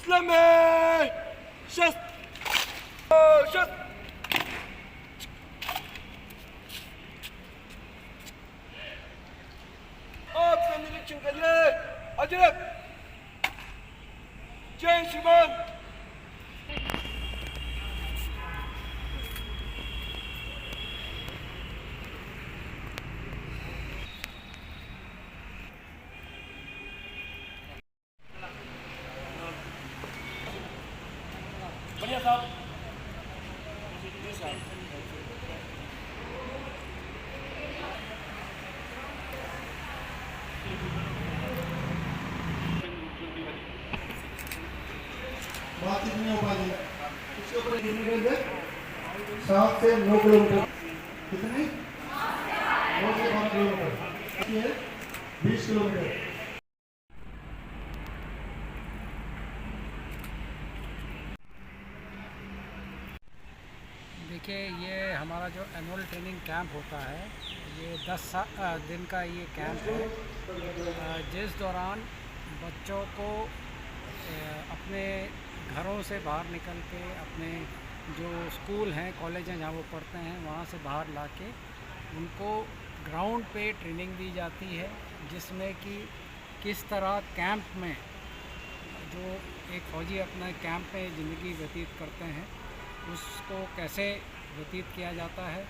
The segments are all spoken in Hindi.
Slammy! Just! Just! आपका निरीक्षण करिए। अजरक! जय श्रीमान! बढ़िया साहब। बात कितनी हो पाएगी? इसके ऊपर किलोमीटर 7 से 9 किलोमीटर। कितने? 9 से 5 किलोमीटर। ये 20 किलोमीटर। देखिए, ये हमारा जो एनुअल ट्रेनिंग कैंप होता है, ये 10 दिन का ये कैंप है, जिस दौरान बच्चों को अपने घरों से बाहर निकल के अपने जो स्कूल हैं, कॉलेज हैं जहाँ वो पढ़ते हैं, वहाँ से बाहर लाके उनको ग्राउंड पे ट्रेनिंग दी जाती है, जिसमें कि किस तरह कैंप में जो एक फ़ौजी अपना कैंप में ज़िंदगी व्यतीत करते हैं उसको कैसे व्यतीत किया जाता है,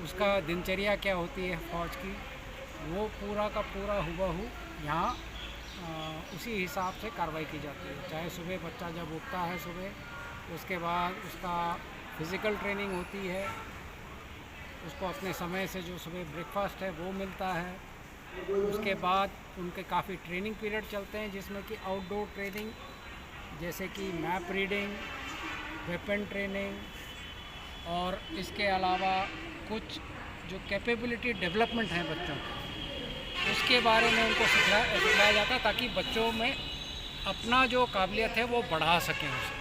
उसका दिनचर्या क्या होती है फ़ौज की, वो पूरा का पूरा हुबहू यहाँ उसी हिसाब से कार्रवाई की जाती है। चाहे सुबह बच्चा जब उठता है सुबह, उसके बाद उसका फ़िज़िकल ट्रेनिंग होती है, उसको अपने समय से जो सुबह ब्रेकफास्ट है वो मिलता है। उसके बाद उनके काफ़ी ट्रेनिंग पीरियड चलते हैं, जिसमें कि आउटडोर ट्रेनिंग जैसे कि मैप रीडिंग, वेपन ट्रेनिंग और इसके अलावा कुछ जो कैपेबिलिटी डेवलपमेंट हैं बच्चों के, उसके बारे में उनको सिखाया जाता है ताकि बच्चों में अपना जो काबिलियत है वो बढ़ा सकें उसे।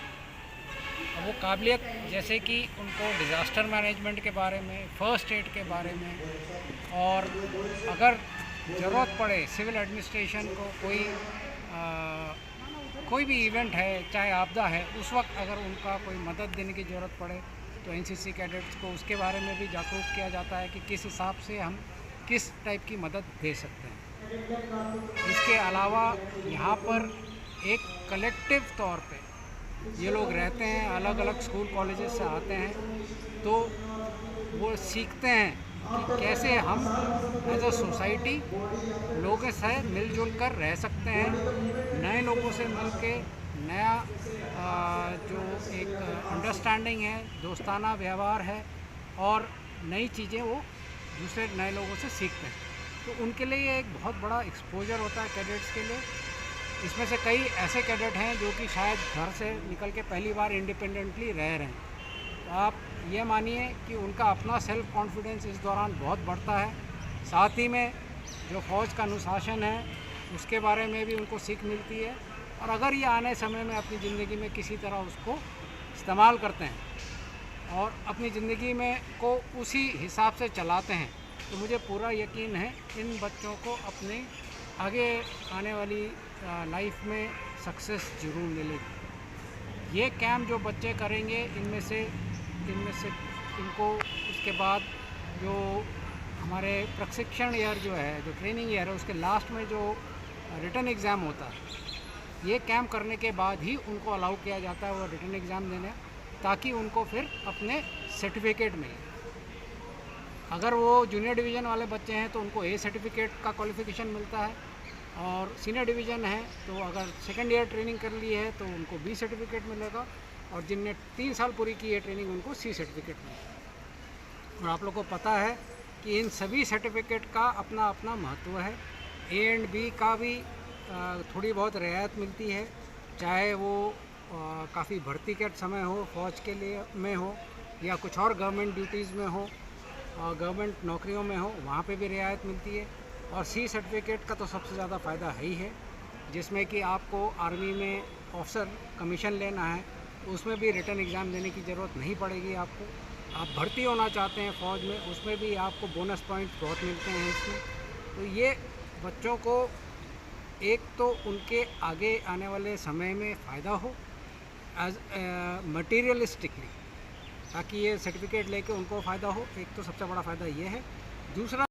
अब वो काबिलियत जैसे कि उनको डिज़ास्टर मैनेजमेंट के बारे में, फ़र्स्ट एड के बारे में, और अगर ज़रूरत पड़े सिविल एडमिनिस्ट्रेशन को कोई भी इवेंट है, चाहे आपदा है, उस वक्त अगर उनका कोई मदद देने की ज़रूरत पड़े तो एनसीसी कैडेट्स को उसके बारे में भी जागरूक किया जाता है कि किस हिसाब से हम किस टाइप की मदद दे सकते हैं। इसके अलावा यहाँ पर एक कलेक्टिव तौर पे ये लोग रहते हैं, अलग अलग स्कूल कॉलेजेस से आते हैं, तो वो सीखते हैं कि कैसे हम एज अ सोसाइटी लोगों से मिलजुल कर रह सकते हैं, नए लोगों से मिल के नया जो एक अंडरस्टैंडिंग है, दोस्ताना व्यवहार है और नई चीज़ें वो दूसरे नए लोगों से सीखते हैं। तो उनके लिए ये एक बहुत बड़ा एक्सपोजर होता है कैडेट्स के लिए। इसमें से कई ऐसे कैडेट हैं जो कि शायद घर से निकल के पहली बार इंडिपेंडेंटली रह रहे हैं, तो आप ये मानिए कि उनका अपना सेल्फ कॉन्फिडेंस इस दौरान बहुत बढ़ता है। साथ ही में जो फ़ौज का अनुशासन है उसके बारे में भी उनको सीख मिलती है, और अगर ये आने समय में अपनी ज़िंदगी में किसी तरह उसको इस्तेमाल करते हैं और अपनी ज़िंदगी में को उसी हिसाब से चलाते हैं, तो मुझे पूरा यकीन है इन बच्चों को अपने आगे आने वाली लाइफ में सक्सेस ज़रूर मिलेगी। ये कैंप जो बच्चे करेंगे, इनमें से इनको उसके बाद जो हमारे प्रशिक्षण ईयर जो है, जो ट्रेनिंग ईयर है, उसके लास्ट में जो रिटन एग्ज़ाम होता है, ये कैंप करने के बाद ही उनको अलाउ किया जाता है वो रिटन एग्ज़ाम देने, ताकि उनको फिर अपने सर्टिफिकेट मिले। अगर वो जूनियर डिवीज़न वाले बच्चे हैं तो उनको ए सर्टिफिकेट का क्वालिफ़िकेशन मिलता है, और सीनियर डिवीज़न है तो अगर सेकेंड ईयर ट्रेनिंग कर ली है तो उनको बी सर्टिफिकेट मिलेगा, और जिनने 3 साल पूरी की है ट्रेनिंग उनको सी सर्टिफिकेट मिलेगा। और आप लोग को पता है कि इन सभी सर्टिफिकेट का अपना अपना महत्व है। ए एंड बी का भी थोड़ी बहुत रियायत मिलती है, चाहे वो काफ़ी भर्ती के समय हो, फ़ौज के लिए में हो, या कुछ और गवर्नमेंट ड्यूटीज़ में हो, गवर्नमेंट नौकरियों में हो, वहाँ पे भी रियायत मिलती है। और सी सर्टिफिकेट का तो सबसे ज़्यादा फ़ायदा है ही है, जिसमें कि आपको आर्मी में ऑफिसर कमीशन लेना है उसमें भी रिटर्न एग्ज़ाम देने की ज़रूरत नहीं पड़ेगी आपको। आप भर्ती होना चाहते हैं फ़ौज में, उसमें भी आपको बोनस पॉइंट बहुत मिलते हैं इसमें। तो ये बच्चों को एक तो उनके आगे आने वाले समय में फ़ायदा हो एज मटीरियलिस्टिकली, ताकि ये सर्टिफिकेट लेके उनको फ़ायदा हो। एक तो सबसे बड़ा फ़ायदा ये है। दूसरा